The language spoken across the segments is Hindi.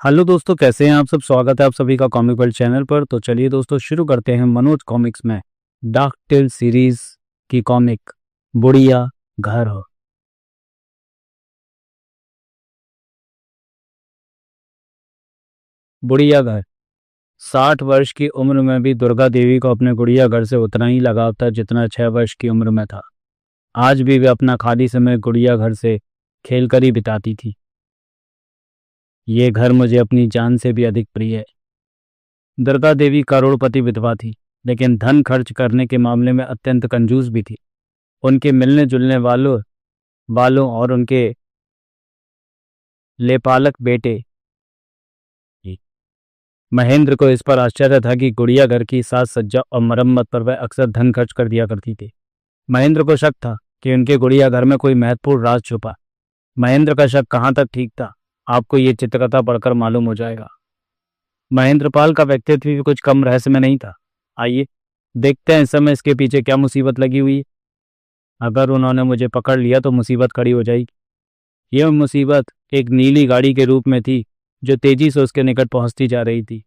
हेलो दोस्तों, कैसे हैं आप सब। स्वागत है आप सभी का कॉमिक वर्ल्ड चैनल पर। तो चलिए दोस्तों, शुरू करते हैं मनोज कॉमिक्स में डार्क टेल सीरीज की कॉमिक बुढ़िया घर हो। बुढ़िया घर। 60 वर्ष की उम्र में भी दुर्गा देवी को अपने गुड़िया घर से उतना ही लगाव था जितना 6 वर्ष की उम्र में था। आज भी वे अपना खाली समय गुड़िया घर से खेलकर ही बिताती थी। ये घर मुझे अपनी जान से भी अधिक प्रिय है। दुर्गा देवी करोड़पति विधवा थी, लेकिन धन खर्च करने के मामले में अत्यंत कंजूस भी थी। उनके मिलने जुलने वालों वालों और उनके लेपालक बेटे महेंद्र को इस पर आश्चर्य था कि गुड़िया घर की साज सज्जा और मरम्मत पर वह अक्सर धन खर्च कर दिया करती थी। महेंद्र को शक था कि उनके गुड़िया घर में कोई महत्वपूर्ण राज छुपा। महेंद्र का शक कहाँ तक ठीक था, आपको ये चित्रकथा पढ़कर मालूम हो जाएगा। महेंद्रपाल का व्यक्तित्व भी कुछ कम रहस्यमय नहीं था। आइए देखते हैं इस समय इसके पीछे क्या मुसीबत लगी हुई है। अगर उन्होंने मुझे पकड़ लिया तो मुसीबत खड़ी हो जाएगी। यह मुसीबत एक नीली गाड़ी के रूप में थी जो तेजी से उसके निकट पहुंचती जा रही थी।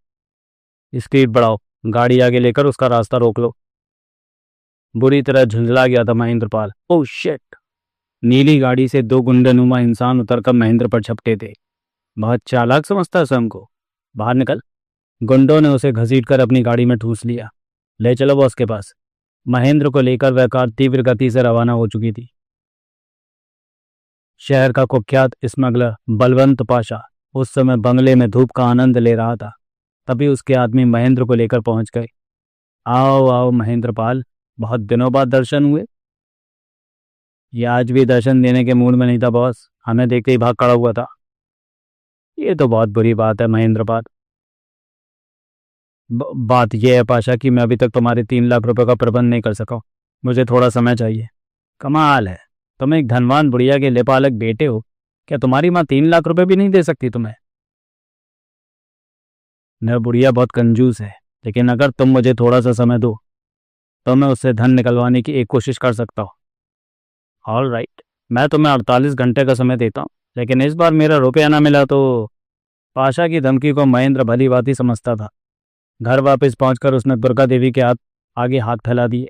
स्पीड बढ़ाओ, गाड़ी आगे लेकर उसका रास्ता रोक लो। बुरी तरह झुंझला गया था महेंद्रपाल। Oh shit! नीली गाड़ी से दो गुंडनुमा इंसान उतरकर महेंद्र पर झपटे थे। बहुत चालाक समझता है स्वयं को। बाहर निकल। गुंडों ने उसे घसीटकर अपनी गाड़ी में ठूस लिया। ले चलो बॉस के पास। महेंद्र को लेकर वह कार तीव्र गति से रवाना हो चुकी थी। शहर का कुख्यात स्मगलर बलवंत पाशा उस समय बंगले में धूप का आनंद ले रहा था। तभी उसके आदमी महेंद्र को लेकर पहुंच गए। आओ आओ महेंद्रपाल, बहुत दिनों बाद दर्शन हुए। ये आज भी दर्शन देने के मूड में नहीं था बॉस, हमें देखते ही भाग खड़ा हुआ था। ये तो बहुत बुरी बात है महेंद्रपाल। बात यह है पाशा कि मैं अभी तक तुम्हारे 3 लाख रुपए का प्रबंध नहीं कर सका। मुझे थोड़ा समय चाहिए। कमाल है, तुम एक धनवान बुढ़िया के लेपालक बेटे हो, क्या तुम्हारी माँ 3 लाख रुपए भी नहीं दे सकती तुम्हें? न, बुढ़िया बहुत कंजूस है, लेकिन अगर तुम मुझे थोड़ा सा समय दो तो मैं उससे धन निकलवाने की एक कोशिश कर सकता हूँ। ऑल राइट, मैं तुम्हें 48 घंटे का समय देता हूँ, लेकिन इस बार मेरा रुपया ना मिला तो। पाशा की धमकी को महेंद्र भली भांति समझता था। घर वापस पहुंचकर उसने दुर्गा देवी के आगे हाथ फैला दिए।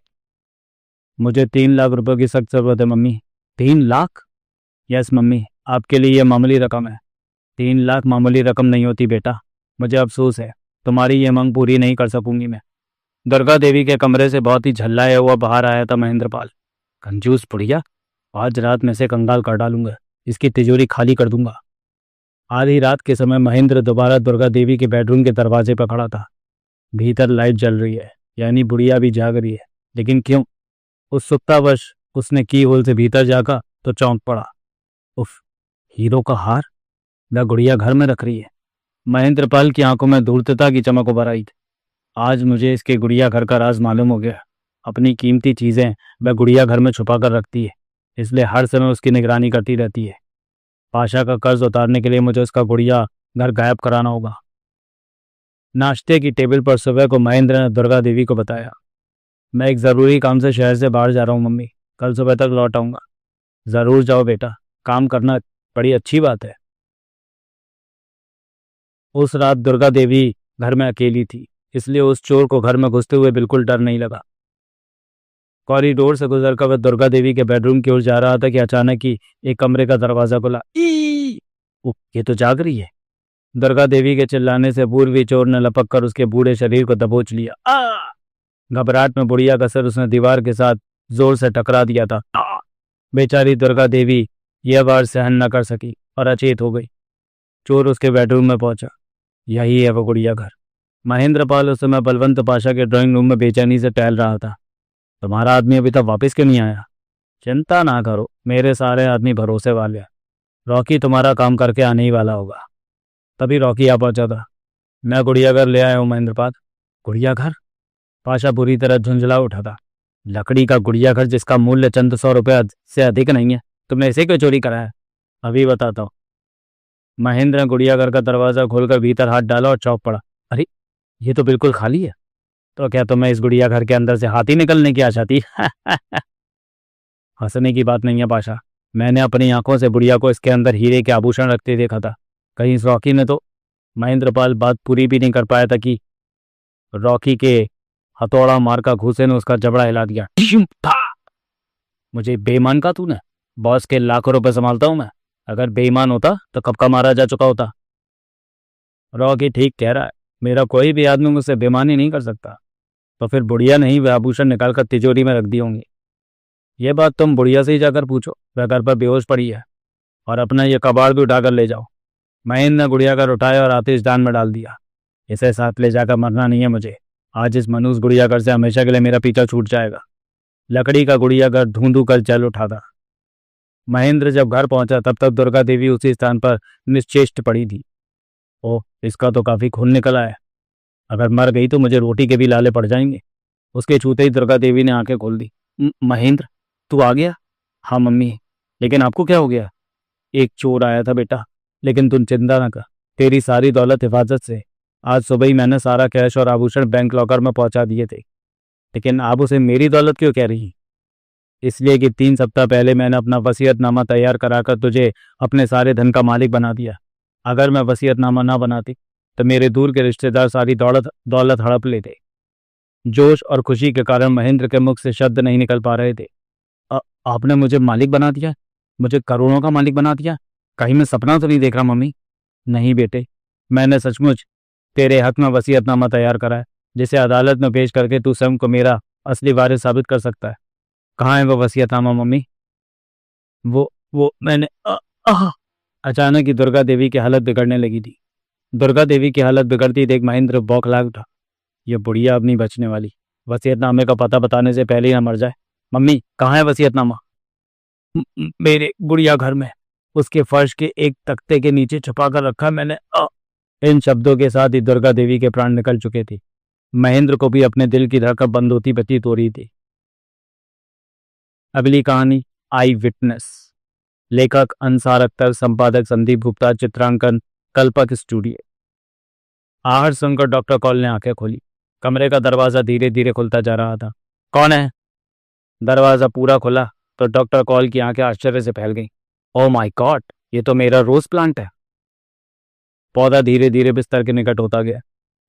मुझे 3 लाख रुपए की सख्त जरूरत है मम्मी। 3 लाख? यस मम्मी, आपके लिए यह मामूली रकम है। 3 लाख मामूली रकम नहीं होती बेटा। मुझे अफसोस है, तुम्हारी ये मांग पूरी नहीं कर सकूंगी मैं। दुर्गा देवी के कमरे से बहुत ही झल्लाया हुआ बाहर आया था महेंद्रपाल। कंजूस बुढ़िया, आज रात में से कंगाल कर डालूंगा, इसकी तिजोरी खाली कर दूंगा। आधी रात के समय महेंद्र दोबारा दुर्गा देवी के बेडरूम के दरवाजे पर खड़ा था। भीतर लाइट जल रही है, यानी बुढ़िया भी जाग रही है। लेकिन क्यों? उस सुप्तावश उसने की होल से भीतर जागा तो चौंक पड़ा। उफ, हीरो का हार वह गुड़िया घर में रख रही है। महेंद्रपाल की आंखों में धूर्तता की चमक उभर आई थी। आज मुझे इसके गुड़िया घर का राज मालूम हो गया। अपनी कीमती चीजें वह गुड़िया घर में छुपा कर रखती है, इसलिए हर समय उसकी निगरानी करती रहती है। पाशा का कर्ज उतारने के लिए मुझे उसका गुड़िया घर गायब कराना होगा। नाश्ते की टेबल पर सुबह को महेंद्र ने दुर्गा देवी को बताया, मैं एक ज़रूरी काम से शहर से बाहर जा रहा हूँ मम्मी, कल सुबह तक लौट आऊँगा। ज़रूर जाओ बेटा, काम करना बड़ी अच्छी बात है। उस रात दुर्गा देवी घर में अकेली थी, इसलिए उस चोर को घर में घुसते हुए बिल्कुल डर नहीं लगा। कॉरिडोर से गुजरकर वह दुर्गा देवी के बेडरूम की ओर जा रहा था कि अचानक ही एक कमरे का दरवाजा खुला। ये तो जाग रही है। दुर्गा देवी के चिल्लाने से पूर्वी चोर ने लपक कर उसके बूढ़े शरीर को दबोच लिया। घबराहट में बुढ़िया का सर उसने दीवार के साथ जोर से टकरा दिया था। बेचारी दुर्गा देवी यह वार सहन न कर सकी और अचेत हो गई। चोर उसके बेडरूम में पहुंचा। यही है वो गुड़िया घर। महेंद्रपाल उस समय बलवंत पाशा के ड्राइंग रूम में बेचैनी से टहल रहा था। तुम्हारा आदमी अभी तक वापस क्यों नहीं आया? चिंता ना करो, मेरे सारे आदमी भरोसे वाले हैं। रॉकी तुम्हारा काम करके आने ही वाला होगा। तभी रॉकी आ पहुंचा था। मैं गुड़िया घर ले आया हूँ महेंद्रपाल। गुड़िया घर? पाशा बुरी तरह झुंझला उठा था। लकड़ी का गुड़िया घर जिसका मूल्य चंद 100 रुपये से अधिक नहीं है, तुमने इसे क्यों चोरी कराया? अभी बताता हूँ। महेंद्र ने गुड़िया घर का दरवाजा खोलकर भीतर हाथ डाला और चौंक पड़ा। अरे, ये तो बिल्कुल खाली है। तो क्या तुम्हें इस गुड़िया घर के अंदर से हाथी निकलने की आशा थी? हंसने की बात नहीं है पाशा, मैंने अपनी आंखों से बुढ़िया को इसके अंदर हीरे के आभूषण रखते देखा था। कहीं इस रॉकी ने तो। महेंद्रपाल बात पूरी भी नहीं कर पाया था कि रॉकी के हथौड़ा मार का घूसे ने उसका जबड़ा हिला दिया। मुझे बेईमान का तूने? बॉस के लाखों रुपए संभालता हूं मैं। अगर बेईमान होता तो कब का मारा जा चुका होता। रॉकी ठीक कह रहा है, मेरा कोई भी आदमी मुझसे बेईमानी नहीं कर सकता। तो फिर बुढ़िया नहीं वह आभूषण निकालकर तिजोरी में रख दी होंगी। ये बात तुम बुढ़िया से ही जाकर पूछो, वह घर पर बेहोश पड़ी है। और अपना ये कबाड़ भी उठाकर ले जाओ। महेंद्र ने गुड़िया का उठाया और आतिशदान में डाल दिया। इसे साथ ले जाकर मरना नहीं है मुझे। आज इस मनुष्य गुड़ियाघर से हमेशा के लिए मेरा पीछा छूट जाएगा। लकड़ी का गुड़ियाघर धूं कर जल उठा था। महेंद्र जब घर पहुंचा तब तक दुर्गा देवी उसी स्थान पर निश्चेष्ट पड़ी थी। ओह, इसका तो काफी खून निकला है। अगर मर गई तो मुझे रोटी के भी लाले पड़ जाएंगे। उसके छूते ही दुर्गा देवी ने आंखें खोल दी। महेंद्र, तू आ गया? हाँ मम्मी, लेकिन आपको क्या हो गया? एक चोर आया था बेटा, लेकिन तुम चिंता न कर, तेरी सारी दौलत हिफाजत से। आज सुबह ही मैंने सारा कैश और आभूषण बैंक लॉकर में पहुंचा दिए थे। लेकिन आप उसे मेरी दौलत क्यों कह रही? इसलिए कि 3 सप्ताह पहले मैंने अपना वसीयतनामा तैयार कराकर तुझे अपने सारे धन का मालिक बना दिया। अगर मैं वसीयतनामा ना बनाती तो मेरे दूर के रिश्तेदार सारी दौलत दौलत हड़प लेते। जोश और खुशी के कारण महेंद्र के मुख से शब्द नहीं निकल पा रहे थे। आपने मुझे मालिक बना दिया? मुझे करोड़ों का मालिक बना दिया? कहीं मैं सपना तो नहीं देख रहा मम्मी? नहीं बेटे, मैंने सचमुच तेरे हक में वसीयतनामा तैयार करा है, जिसे अदालत में पेश करके तू स्वयं को मेरा असली वारिस साबित कर सकता है। कहाँ है वो वसीयतनामा मम्मी? वो मैंने अचानक ही दुर्गा देवी की हालत बिगड़ने लगी थी। दुर्गा देवी की हालत बिगड़ती देख महेंद्र बौखला उठा। यह बुढ़िया अब नहीं बचने वाली। वसीयतनामे का पता बताने से पहले ही ना मर जाए। मम्मी, कहाँ है वसीयतनामा? मेरे गुड़िया घर में, उसके फर्श के एक तख्ते के नीचे छुपा कर रखा मैंने। इन शब्दों के साथ ही दुर्गा देवी के प्राण निकल चुके थे। महेंद्र को भी अपने दिल की धड़कन बंद होती प्रतीत हो रही थी। अगली कहानी, आई विटनेस। लेखक अंसार अख्तर, संपादक संदीप गुप्ता, चित्रांकन कल्पक स्टूडियो। आहट सुनकर डॉक्टर कॉल ने आंखें खोली। कमरे का दरवाजा धीरे धीरे खुलता जा रहा था। कौन है? दरवाजा पूरा खुला तो डॉक्टर कॉल की आंखें आश्चर्य से फैल गईं। ओह माय गॉड, ये तो मेरा रोज प्लांट है। पौधा धीरे धीरे बिस्तर के निकट होता गया।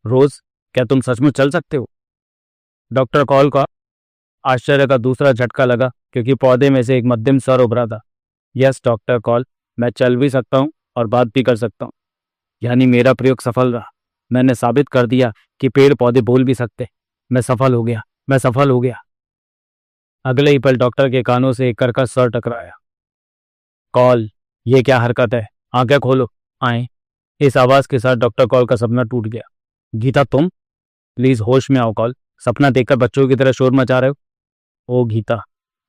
रोज, क्या तुम सचमुच चल सकते हो? डॉक्टर कॉल का आश्चर्य का दूसरा झटका लगा, क्योंकि पौधे में से एक मध्यम स्वर उभरा था। यस डॉक्टर कॉल, मैं चल भी सकता हूँ और बात भी कर सकता हूँ। यानी मेरा प्रयोग सफल रहा। मैंने साबित कर दिया कि पेड़ पौधे बोल भी सकते। मैं सफल हो गया, मैं सफल हो गया। अगले ही पल डॉक्टर के कानों से एक कर्कश स्वर टकराया। कॉल, ये क्या हरकत है? आंखें खोलो, आए। इस आवाज के साथ डॉक्टर कॉल का सपना टूट गया। गीता, तुम प्लीज होश में आओ। कॉल, सपना देखकर बच्चों की तरह शोर मचा रहे हो। ओ गीता,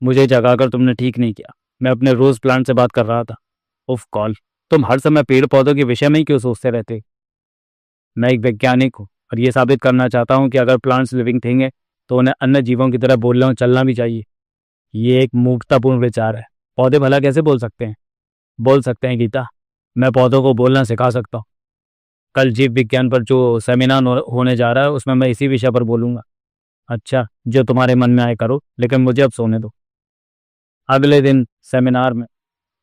मुझे जगाकर तुमने ठीक नहीं किया। मैं अपने रोज प्लांट से बात कर रहा था। उफ कॉल, तुम हर समय पेड़ पौधों के विषय में ही क्यों सोचते रहते? मैं एक वैज्ञानिक हूँ और ये साबित करना चाहता हूँ कि अगर प्लांट्स लिविंग थिंग है तो उन्हें अन्य जीवों की तरह बोलना और चलना भी चाहिए। ये एक मूर्खतापूर्ण विचार है। पौधे भला कैसे बोल सकते हैं? बोल सकते हैं गीता, मैं पौधों को बोलना सिखा सकता हूँ। कल जीव विज्ञान पर जो सेमिनार होने जा रहा है उसमें मैं इसी विषय पर बोलूंगा। अच्छा, जो तुम्हारे मन में आए करो, लेकिन मुझे अब सोने दो। अगले दिन सेमिनार में,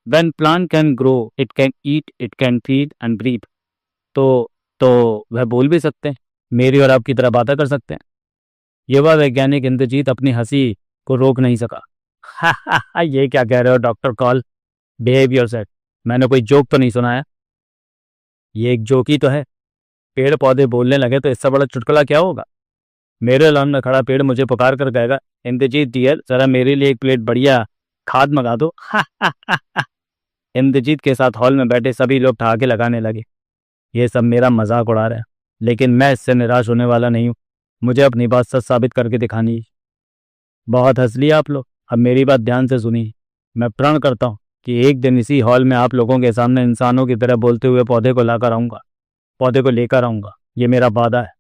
When plant can grow, it can eat, it can feed and breathe। तो वह बोल भी सकते हैं, मेरी और आपकी तरह बातें कर सकते हैं। युवा वैज्ञानिक इंद्रजीत अपनी हंसी को रोक नहीं सका। ये क्या कह रहे हो डॉक्टर कॉल? Behave yourself. मैंने कोई जोक तो नहीं सुनाया? ये एक जोक ही तो है। पेड़ पौधे बोलने लगे तो इससे बड़ा चुटकुला क्या होगा? मेरे लॉन में खड़ा पेड़ मुझे पुकार कर कहेगा, इंद्रजीत डियर, जरा मेरे लिए एक प्लेट बढ़िया खाद मंगा दो। इंद्रजीत के साथ हॉल में बैठे सभी लोग ठहाके लगाने लगे। ये सब मेरा मजाक उड़ा रहे हैं, लेकिन मैं इससे निराश होने वाला नहीं हूँ। मुझे अपनी बात सच साबित करके दिखानी है। बहुत हंस लिया आप लोग, अब मेरी बात ध्यान से सुनिए। मैं प्रण करता हूँ कि एक दिन इसी हॉल में आप लोगों के सामने इंसानों की तरह बोलते हुए पौधे को लेकर आऊंगा। ये मेरा वादा है।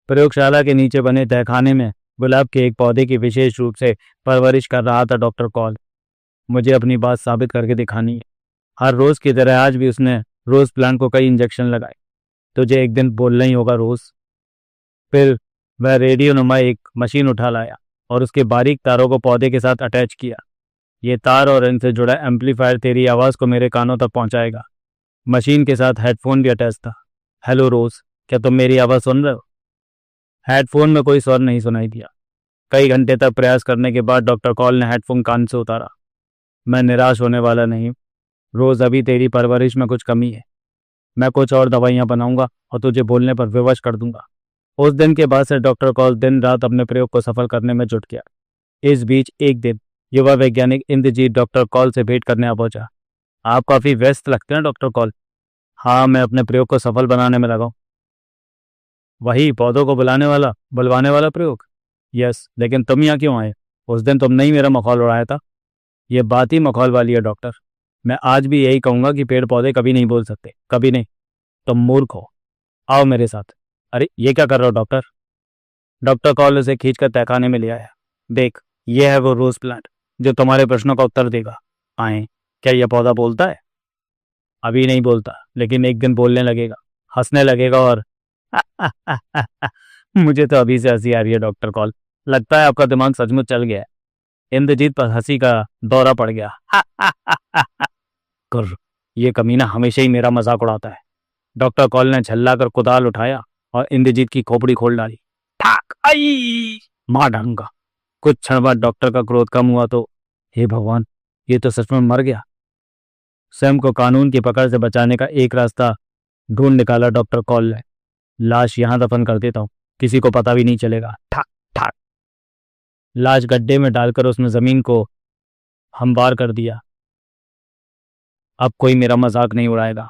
प्रयोगशाला के नीचे बने तहखाने में गुलाब के एक पौधे की विशेष रूप से परवरिश कर रहा था डॉक्टर कॉल। मुझे अपनी बात साबित करके दिखानी है। हर रोज की तरह आज भी उसने रोज प्लांट को कई इंजेक्शन लगाए। तुझे एक दिन बोलना ही होगा रोज। फिर वह रेडियो नुमा एक मशीन उठा लाया और उसके बारीक तारों को पौधे के साथ अटैच किया। ये तार और इनसे जुड़ा एम्पलीफायर तेरी आवाज़ को मेरे कानों तक पहुंचाएगा। मशीन के साथ हेडफोन भी अटैच था। हेलो रोज, क्या तुम मेरी आवाज़ सुन रहे हो? हेडफोन में कोई स्वर नहीं सुनाई दिया। कई घंटे तक प्रयास करने के बाद डॉक्टर कॉल ने हेडफोन कान से उतारा। मैं निराश होने वाला नहीं। रोज, अभी तेरी परवरिश में कुछ कमी है। मैं कुछ और दवाइयाँ बनाऊंगा और तुझे बोलने पर विवश कर दूंगा। उस दिन के बाद से डॉक्टर कॉल दिन रात अपने प्रयोग को सफल करने में जुट गया। इस बीच एक दिन युवा वैज्ञानिक इंद्रजीत डॉक्टर कॉल से भेंट करने आ पहुंचा। आप काफी व्यस्त लगते हैं डॉक्टर कॉल। हाँ, मैं अपने प्रयोग को सफल बनाने में लगा हूं। वही पौधों को बुलवाने वाला प्रयोग। यस, लेकिन तुम यहाँ क्यों आए? उस दिन तुमने ही मेरा मखौल उड़ाया था। ये बात ही मखौल वाली है डॉक्टर। मैं आज भी यही कहूंगा कि पेड़ पौधे कभी नहीं बोल सकते, कभी नहीं। तुम मूर्ख हो। आओ मेरे साथ। अरे, ये क्या कर रहे हो डॉक्टर? डॉक्टर कॉल उसे खींचकर तहखाने में ले आया। देख, ये है वो रोज प्लांट जो तुम्हारे प्रश्नों का उत्तर देगा। आए। क्या यह पौधा बोलता है? अभी नहीं बोलता, लेकिन एक दिन बोलने लगेगा, हंसने लगेगा और मुझे तो अभी से हंसी आ रही है डॉक्टर कॉल। लगता है आपका दिमाग सचमुच चल गया है। इंद्रजीत पर हंसी का दौरा पड़ गया। कर, ये कमीना हमेशा ही मेरा मजाक उड़ाता है। डॉक्टर कॉल ने झल्ला कर कुदाल उठाया और इंद्रजीत की खोपड़ी खोल डाली। ठाक आई! मार डालूंगा। कुछ क्षण बाद डॉक्टर का क्रोध कम हुआ तो, हे भगवान, ये तो सच में मर गया। स्वयं को कानून की पकड़ से बचाने का एक रास्ता ढूंढ निकाला डॉक्टर कॉल ने। लाश यहां दफन कर देता हूं, किसी को पता भी नहीं चलेगा। ठाक ठाक। लाश गड्ढे में डालकर उसने जमीन को हमवार कर दिया। अब कोई मेरा मजाक नहीं उड़ाएगा।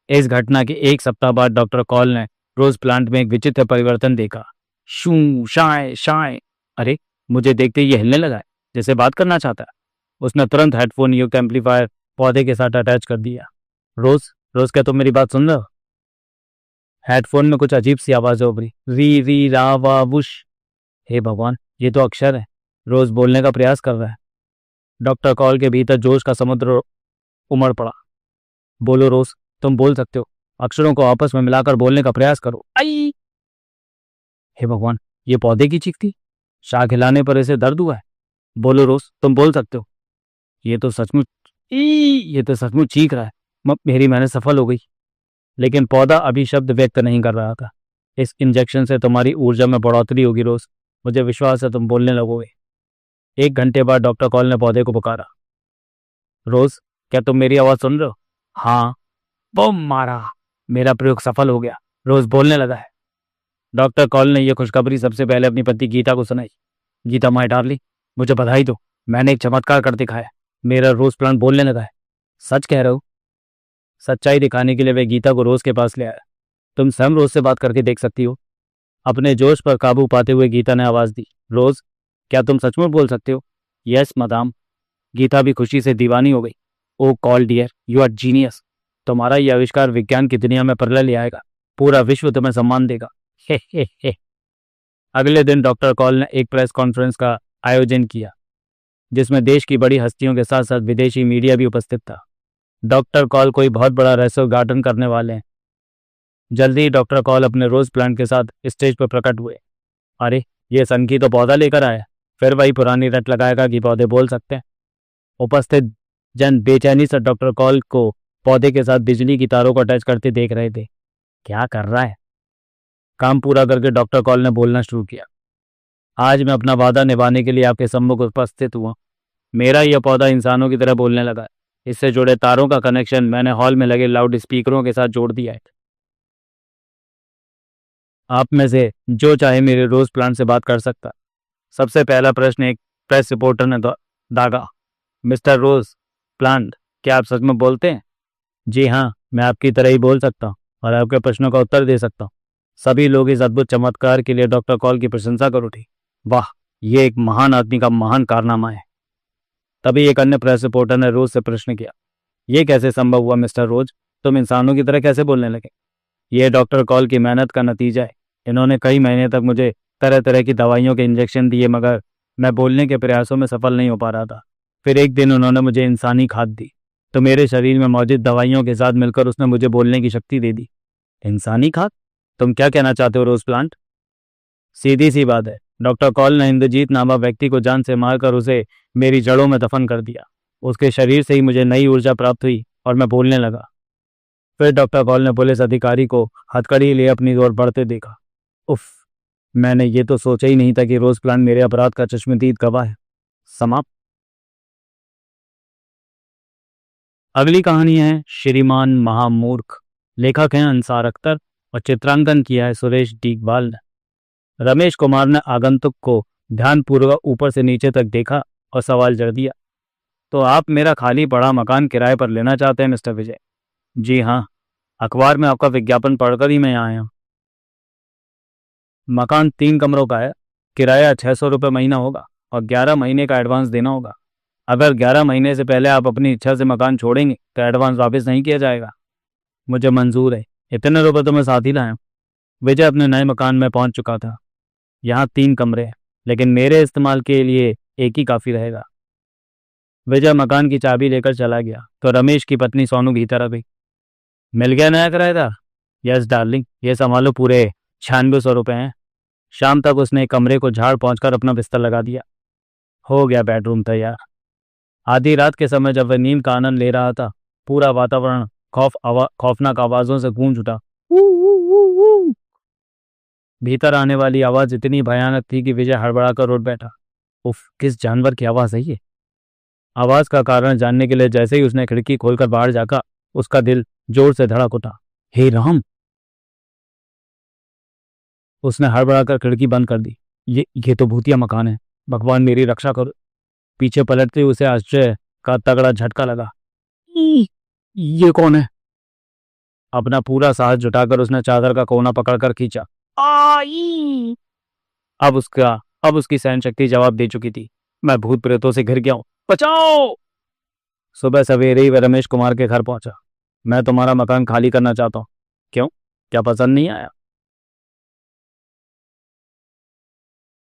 इस घटना के एक सप्ताह बाद डॉक्टर कॉल ने रोज प्लांट में एक विचित्र परिवर्तन देखा। शू शाय शाय। अरे, मुझे देखते ही ये हिलने लगा है, जैसे बात करना चाहता है। उसने तुरंत हेडफोन युक्त एम्पलीफायर पौधे के साथ अटैच कर दिया। रोज, रोज, क्या तुम मेरी बात सुन रहे हो? हेडफोन में कुछ अजीब सी आवाजें उभरी। री री रा वा वुश। हे भगवान, ये तो अक्षर है। रोज बोलने का प्रयास कर रहा है। डॉक्टर कॉल के भीतर जोश का समुद्र उमड़ पड़ा। बोलो रोज, तुम बोल सकते हो। अक्षरों को आपस में मिलाकर बोलने का प्रयास करो। आई! हे भगवान, ये पौधे की चीख थी। शाख हिलाने पर इसे दर्द हुआ है। बोलो रोज, तुम बोल सकते हो। ये तो सचमुच ये तो सचमुच चीख रहा है। मेरी मेहनत सफल हो गई। लेकिन पौधा अभी शब्द व्यक्त नहीं कर रहा था। इस इंजेक्शन से तुम्हारी ऊर्जा में बढ़ोतरी होगी रोज। मुझे विश्वास है तुम बोलने लगोगे। 1 घंटे बाद डॉक्टर कॉल ने पौधे को पुकारा। रोज, क्या तुम मेरी आवाज सुन रहे हो? हाँ। बम मारा। मेरा प्रयोग सफल हो गया। रोज बोलने लगा है। डॉक्टर कॉल ने यह खुशखबरी सबसे पहले अपनी पत्नी गीता को सुनाई। गीता, माय डार्लिंग, मुझे बधाई दो। मैंने एक चमत्कार कर दिखाया। मेरा रोज प्लांट बोलने लगा है। सच कह रहे हो? सच्चाई दिखाने के लिए वे गीता को रोज के पास ले आया। तुम स्वयं रोज से बात करके देख सकती हो। अपने जोश पर काबू पाते हुए गीता ने आवाज दी। रोज, क्या तुम सचमुच बोल सकते हो? Yes madam. गीता भी खुशी से दीवानी हो गई। Oh call dear, you are genius. तुम्हारा यह आविष्कार विज्ञान की दुनिया में प्रलय ले आएगा। पूरा विश्व तुम्हें सम्मान देगा। हे हे हे। अगले दिन डॉक्टर कॉल ने एक प्रेस कॉन्फ्रेंस का आयोजन किया, जिसमें देश की बड़ी हस्तियों के साथ साथ विदेशी मीडिया भी उपस्थित था। डॉक्टर कॉल कोई बहुत बड़ा रहस्य उद्घाटन करने वाले हैं। जल्दी ही डॉक्टर कॉल अपने रोज प्लांट के साथ स्टेज पर प्रकट हुए। अरे, ये सनकी तो पौधा लेकर आया। फिर वही पुरानी रट लगाएगा कि पौधे बोल सकते हैं। उपस्थित जन बेचैनी से डॉक्टर कॉल को पौधे के साथ बिजली की तारों को अटैच करते देख रहे थे। क्या कर रहा है? काम पूरा करके डॉक्टर कॉल ने बोलना शुरू किया। आज मैं अपना वादा निभाने के लिए आपके सम्मुख उपस्थित हुआ। मेरा यह पौधा इंसानों की तरह बोलने लगा है। इससे जुड़े तारों का कनेक्शन मैंने हॉल में लगे लाउड स्पीकरों के साथ जोड़ दिया है। आप में से जो चाहे मेरे रोज प्लांट से बात कर सकता। सबसे पहला प्रश्न एक प्रेस रिपोर्टर ने दागा। मिस्टर रोज प्लांट, क्या आप सच में बोलते हैं? जी हाँ, मैं आपकी तरह ही बोल सकता हूँ और आपके प्रश्नों का उत्तर दे सकता हूँ। सभी लोग इस अद्भुत चमत्कार के लिए डॉक्टर कॉल की प्रशंसा कर उठे। वाह, ये एक महान आदमी का महान कारनामा है। तभी एक अन्य प्रेस रिपोर्टर ने रोज से प्रश्न किया। ये कैसे संभव हुआ मिस्टर रोज? तुम इंसानों की तरह कैसे बोलने लगे? यह डॉक्टर कॉल की मेहनत का नतीजा है। इन्होंने कई महीने तक मुझे तरह तरह की दवाइयों के इंजेक्शन दिए, मगर मैं बोलने के प्रयासों में सफल नहीं हो पा रहा था। फिर एक दिन उन्होंने मुझे इंसानी खाद दी, तो मेरे शरीर में मौजूद दवाइयों के साथ मिलकर उसने मुझे बोलने की शक्ति दे दी। इंसानी खाद? तुम क्या कहना चाहते हो रोज प्लांट? सीधी सी बात है, डॉक्टर कॉल ने इंद्रजीत नामक व्यक्ति को जान से मारकर उसे मेरी जड़ों में दफन कर दिया। उसके शरीर से ही मुझे नई ऊर्जा प्राप्त हुई और मैं बोलने लगा। फिर डॉक्टर कौल ने पुलिस अधिकारी को हथकड़ी लिए अपनी ओर बढ़ते देखा। उफ, मैंने ये तो सोचा ही नहीं था कि रोज प्लांट मेरे अपराध का चश्मदीद गवाह है। समाप्त। अगली कहानी है श्रीमान महामूर्ख। लेखक हैं अंसार अख्तर और चित्रांकन किया है सुरेश डीगवाल ने। रमेश कुमार ने आगंतुक को ध्यानपूर्वक ऊपर से नीचे तक देखा और सवाल जड़ दिया, तो आप मेरा खाली पड़ा मकान किराए पर लेना चाहते हैं मिस्टर विजय? जी हाँ, अखबार में आपका विज्ञापन पढ़कर ही मैं यहाँ आया हूँ। मकान 3 कमरों का है, किराया 600 रुपये महीना होगा और 11 महीने का एडवांस देना होगा। अगर 11 महीने से पहले आप अपनी इच्छा से मकान छोड़ेंगे तो एडवांस वापस नहीं किया जाएगा। मुझे मंजूर है, इतने रुपये तो मैं साथ ही लाया हूँ। विजय अपने नए मकान में पहुंच चुका था। यहाँ 3 कमरे हैं, लेकिन मेरे इस्तेमाल के लिए एक ही काफ़ी रहेगा। विजय मकान की चाबी लेकर चला गया तो रमेश की पत्नी सोनू भीतर आ गई। मिल गया नया किराएदार? यस डार्लिंग, ये संभालो, पूरे 9600 रुपये हैं। शाम तक उसने एक कमरे को झाड़ पहुंचकर अपना बिस्तर लगा दिया। हो गया बेडरूम तैयार। आधी रात के समय जब वह नींद का आनंद ले रहा था, पूरा वातावरण खौफनाक आवाजों से गूंज उठा। भीतर आने वाली आवाज इतनी भयानक थी कि विजय हड़बड़ाकर उठ बैठा। उफ, किस जानवर की आवाज है ये? आवाज का कारण जानने के लिए जैसे ही उसने खिड़की खोलकर बाहर झांका, उसका दिल जोर से धड़क उठा। हे राम! उसने हड़बड़ाकर खिड़की बंद कर दी। ये तो भूतिया मकान है, भगवान मेरी रक्षा करो। पीछे पलटते ही उसे आश्चर्य का तगड़ा झटका लगा। ये कौन है? अपना पूरा साहस जुटाकर उसने चादर का कोना पकड़कर खींचा। अब उसकी सहन शक्ति जवाब दे चुकी थी। मैं भूत प्रेतों से घिर गया हूं, बचाओ! सुबह सवेरे ही वह रमेश कुमार के घर पहुंचा। मैं तुम्हारा मकान खाली करना चाहता हूं। क्यों, क्या पसंद नहीं आया?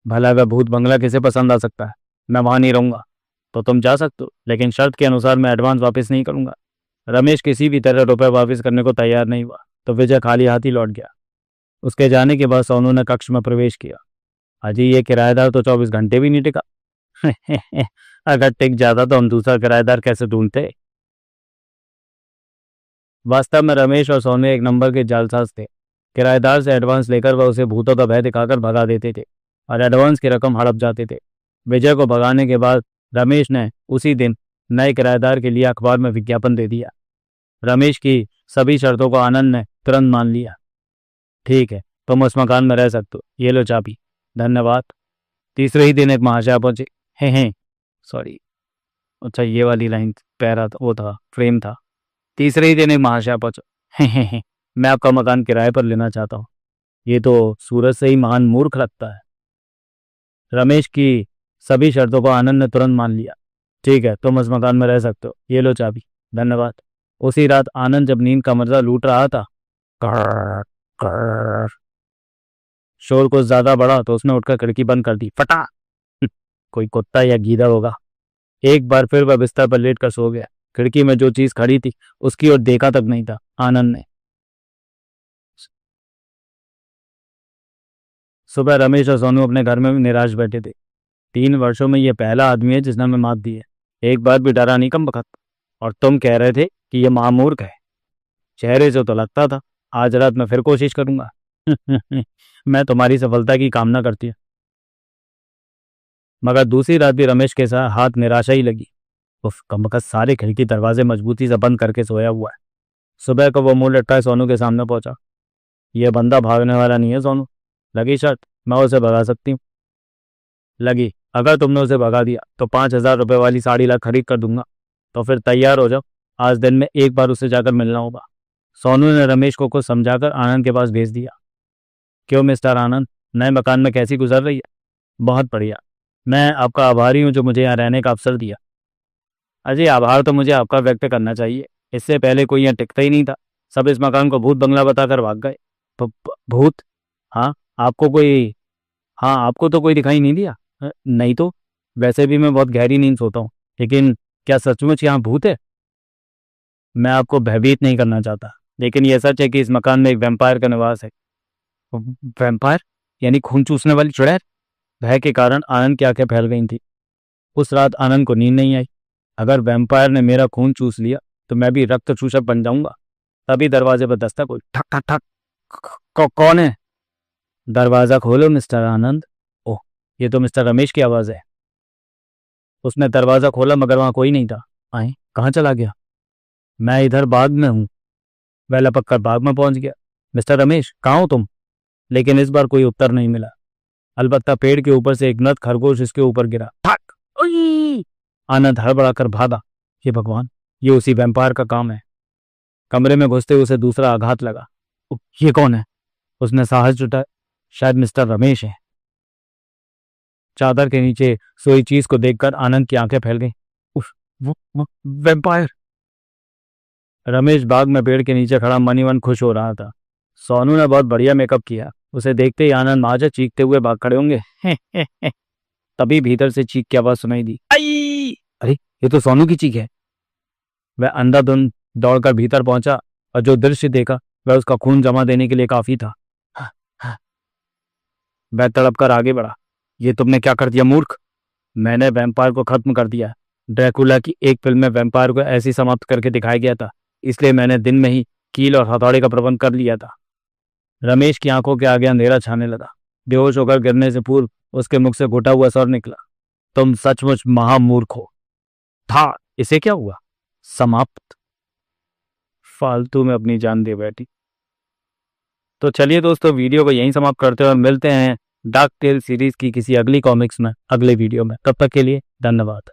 भला वह भूत बंगला किसे पसंद आ सकता है? मैं वहां नहीं रहूंगा। तो तुम जा सकते हो, लेकिन शर्त के अनुसार मैं एडवांस वापस नहीं करूंगा। रमेश किसी भी तरह रुपए वापस करने को तैयार नहीं हुआ तो विजय खाली हाथ ही लौट गया। उसके जाने के बाद सोनू ने कक्ष में प्रवेश किया। अजी, ये किराएदार तो 24 घंटे भी नहीं टिका। अगर टिक जाता तो हम दूसरा किराएदार कैसे ढूंढते? वास्तव में रमेश और सोनू एक नंबर के जालसाज थे। किराएदार से एडवांस लेकर वह उसे भूतों का भय दिखाकर भगा देते थे और एडवांस की रकम हड़प जाते थे। विजय को भगाने के बाद रमेश ने उसी दिन नए किराएदार के लिए अखबार में विज्ञापन दे दिया। रमेश की सभी शर्तों को आनंद ने तुरंत मान लिया। ठीक है, तुम उस मकान में रह सकते हो, ये लो चाबी। धन्यवाद। तीसरे ही दिन एक महाशय पहुंचे। हे सॉरी, अच्छा ये वाली लाइन पैरा था, वो था, फ्रेम था। तीसरे ही दिन एक महाशय पहुंचा। हे मैं आपका मकान किराए पर लेना चाहता हूँ। ये तो सूरज से ही महान मूर्ख लगता है। रमेश की सभी शर्तों को आनंद ने तुरंत मान लिया। ठीक है, तुम उस मकान में रह सकते हो, ये लो चाबी। धन्यवाद। उसी रात आनंद जब नींद का मजा लूट रहा था, कर, कर, शोर कुछ ज्यादा बढ़ा तो उसने उठकर खिड़की बंद कर दी। फटा! कोई कुत्ता या गीदड़ होगा। एक बार फिर वह बिस्तर पर लेट कर सो गया। खिड़की में जो चीज खड़ी थी उसकी ओर देखा तक नहीं था। आनंद ने। सुबह रमेश और सोनू अपने घर में भी निराश बैठे थे। 3 वर्षों में यह पहला आदमी है जिसने हमें मात दी है। एक बार भी डरा नहीं कम बखत। और तुम कह रहे थे कि यह महामूर्ख है। चेहरे से तो लगता था। आज रात मैं फिर कोशिश करूंगा। मैं तुम्हारी सफलता की कामना करती हूँ। मगर दूसरी रात भी रमेश के साथ हाथ निराशा ही लगी। उफ, कमबख्त सारे खिड़की दरवाजे मजबूती से बंद करके सोया हुआ है। सुबह को वो मुंह लटकाए सोनू के सामने पहुंचा। यह बंदा भागने वाला नहीं है सोनू। लगी शर्त, मैं उसे भगा सकती हूँ। लगी। अगर तुमने उसे भगा दिया तो 5000 रुपये वाली साड़ी ला खरीद कर दूंगा। तो फिर तैयार हो जाओ, आज दिन में एक बार उसे जाकर मिलना होगा। सोनू ने रमेश को कुछ समझाकर आनंद के पास भेज दिया। क्यों मिस्टर आनंद, नए मकान में कैसी गुजर रही है? बहुत बढ़िया। मैं आपका आभारी हूँ जो मुझे यहाँ रहने का अवसर दिया। अजय, आभार तो मुझे आपका व्यक्त करना चाहिए। इससे पहले कोई यहाँ टिकता ही नहीं था। सब इस मकान को भूत बंगला बताकर भाग गए। भूत? हाँ, आपको तो कोई दिखाई नहीं दिया? नहीं तो। वैसे भी मैं बहुत गहरी नींद सोता हूँ, लेकिन क्या सचमुच यहाँ भूत है? मैं आपको भयभीत नहीं करना चाहता, लेकिन यह सच है कि इस मकान में एक वैम्पायर का निवास है। वैम्पायर? यानी खून चूसने वाली चुड़ैल? भय के कारण आनंद की आंखें फैल गई थी। उस रात आनंद को नींद नहीं आई। अगर वैम्पायर ने मेरा खून चूस लिया तो मैं भी रक्त चूसक बन जाऊंगा। तभी दरवाजे पर दस्तक हुई। ठक ठक ठक। कौन है? दरवाजा खोलो मिस्टर आनंद। ओह, ये तो मिस्टर रमेश की आवाज है। उसने दरवाजा खोला मगर वहां कोई नहीं था। आए, कहाँ चला गया? मैं इधर बाग में हूँ। वह लपक कर बाग में पहुंच गया। मिस्टर रमेश, कहाँ हो तुम? लेकिन इस बार कोई उत्तर नहीं मिला। अलबत्ता पेड़ के ऊपर से एक नत खरगोश इसके ऊपर गिरा। ठक। उई! आनंद हड़बड़ा कर भागा। हे भगवान, ये उसी वैम्पायर का काम है। कमरे में घुसते उसे दूसरा आघात लगा। ये कौन है? उसने साहस जुटा। शायद मिस्टर रमेश है। चादर के नीचे सोई चीज को देखकर आनंद की आंखें फैल गईं। उफ, वो वैम्पायर! रमेश बाग में पेड़ के नीचे खड़ा मनी मन खुश हो रहा था। सोनू ने बहुत बढ़िया मेकअप किया। उसे देखते ही आनंद माजा चीखते हुए भाग खड़े होंगे। तभी भीतर से चीख की आवाज सुनाई दी। आई! अरे, ये तो सोनू की चीख है। वह अंधाधुंध दौड़कर भीतर पहुंचा और जो दृश्य देखा वह उसका खून जमा देने के लिए काफी था। वह तड़प कर आगे बढ़ा। ये तुमने क्या कर दिया मूर्ख? मैंने वैम्पायर को खत्म कर दिया। ड्रैकुला की एक फिल्म में वैम्पायर को ऐसी समाप्त करके दिखाया गया था, इसलिए मैंने दिन में ही कील और हथौड़े का प्रबंध कर लिया था। रमेश की आंखों के आगे अंधेरा छाने लगा। बेहोश होकर गिरने से पूर्व उसके मुख से घुटा हुआ स्वर निकला। तुम सचमुच महामूर्ख हो। था, इसे क्या हुआ? समाप्त। फालतू में अपनी जान दे बैठी। तो चलिए दोस्तों, वीडियो को यहीं समाप्त करते हैं और मिलते हैं डार्क टेल सीरीज की किसी अगली कॉमिक्स में अगले वीडियो में। तब तक के लिए धन्यवाद।